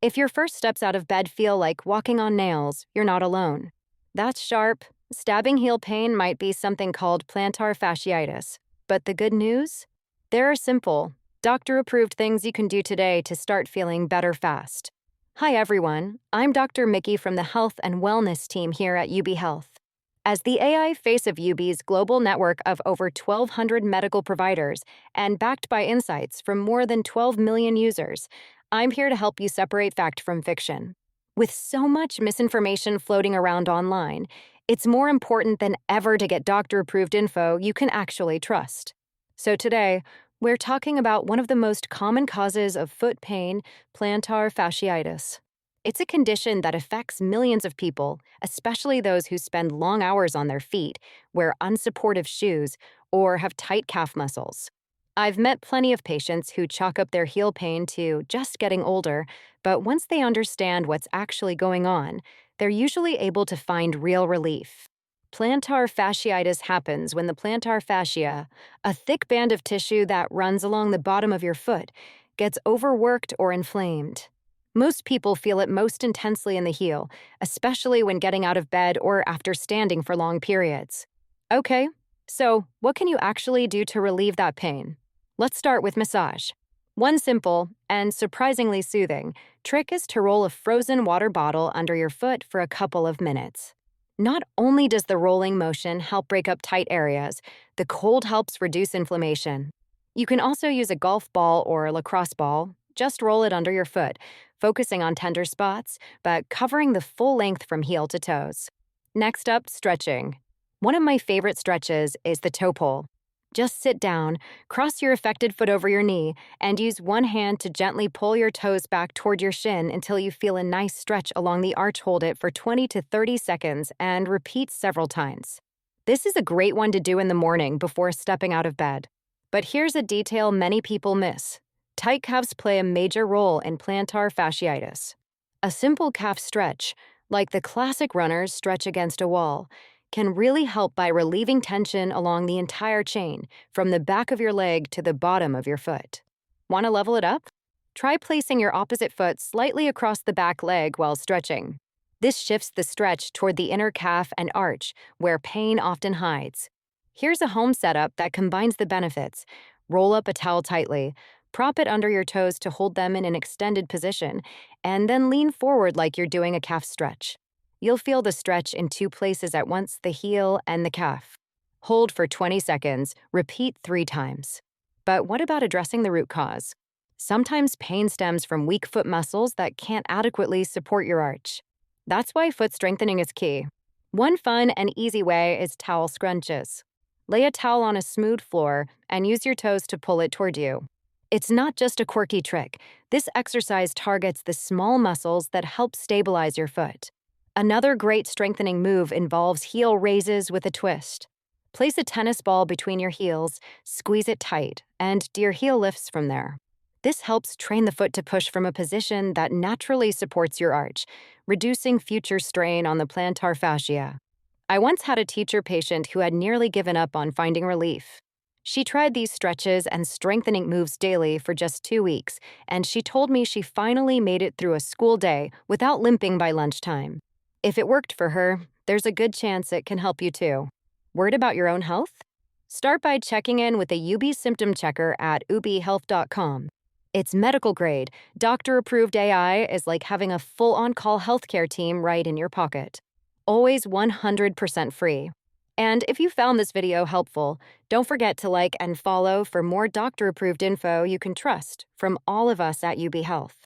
If your first steps out of bed feel like walking on nails, you're not alone. That's sharp. Stabbing heel pain might be something called plantar fasciitis. But the good news? There are simple, doctor-approved things you can do today to start feeling better fast. Hi everyone, I'm Dr. Mickey from the Health and Wellness team here at UB Health. As the AI face of UB's global network of over 1,200 medical providers and backed by insights from more than 12 million users, I'm here to help you separate fact from fiction. With so much misinformation floating around online, it's more important than ever to get doctor-approved info you can actually trust. So today, we're talking about one of the most common causes of foot pain, plantar fasciitis. It's a condition that affects millions of people, especially those who spend long hours on their feet, wear unsupportive shoes, or have tight calf muscles. I've met plenty of patients who chalk up their heel pain to just getting older, but once they understand what's actually going on, they're usually able to find real relief. Plantar fasciitis happens when the plantar fascia, a thick band of tissue that runs along the bottom of your foot, gets overworked or inflamed. Most people feel it most intensely in the heel, especially when getting out of bed or after standing for long periods. Okay, so what can you actually do to relieve that pain? Let's start with massage. One simple and surprisingly soothing trick is to roll a frozen water bottle under your foot for a couple of minutes. Not only does the rolling motion help break up tight areas, the cold helps reduce inflammation. You can also use a golf ball or a lacrosse ball. Just roll it under your foot, focusing on tender spots, but covering the full length from heel to toes. Next up, stretching. One of my favorite stretches is the toe pull. Just sit down, cross your affected foot over your knee, and use one hand to gently pull your toes back toward your shin until you feel a nice stretch along the arch. Hold it for 20 to 30 seconds and repeat several times. This is a great one to do in the morning before stepping out of bed. But here's a detail many people miss. Tight calves play a major role in plantar fasciitis. A simple calf stretch, like the classic runner's stretch against a wall, can really help by relieving tension along the entire chain, from the back of your leg to the bottom of your foot. Want to level it up? Try placing your opposite foot slightly across the back leg while stretching. This shifts the stretch toward the inner calf and arch, where pain often hides. Here's a home setup that combines the benefits. Roll up a towel tightly, prop it under your toes to hold them in an extended position, and then lean forward like you're doing a calf stretch. You'll feel the stretch in two places at once, the heel and the calf. Hold for 20 seconds, repeat 3 times. But what about addressing the root cause? Sometimes pain stems from weak foot muscles that can't adequately support your arch. That's why foot strengthening is key. One fun and easy way is towel scrunches. Lay a towel on a smooth floor and use your toes to pull it toward you. It's not just a quirky trick. This exercise targets the small muscles that help stabilize your foot. Another great strengthening move involves heel raises with a twist. Place a tennis ball between your heels, squeeze it tight, and your heel lifts from there. This helps train the foot to push from a position that naturally supports your arch, reducing future strain on the plantar fascia. I once had a teacher patient who had nearly given up on finding relief. She tried these stretches and strengthening moves daily for just 2 weeks, and she told me she finally made it through a school day without limping by lunchtime. If it worked for her, there's a good chance it can help you too. Worried about your own health? Start by checking in with a UB symptom checker at ubhealth.com. It's medical grade, doctor-approved AI is like having a full on-call healthcare team right in your pocket. Always 100% free. And if you found this video helpful, don't forget to like and follow for more doctor-approved info you can trust from all of us at UB Health.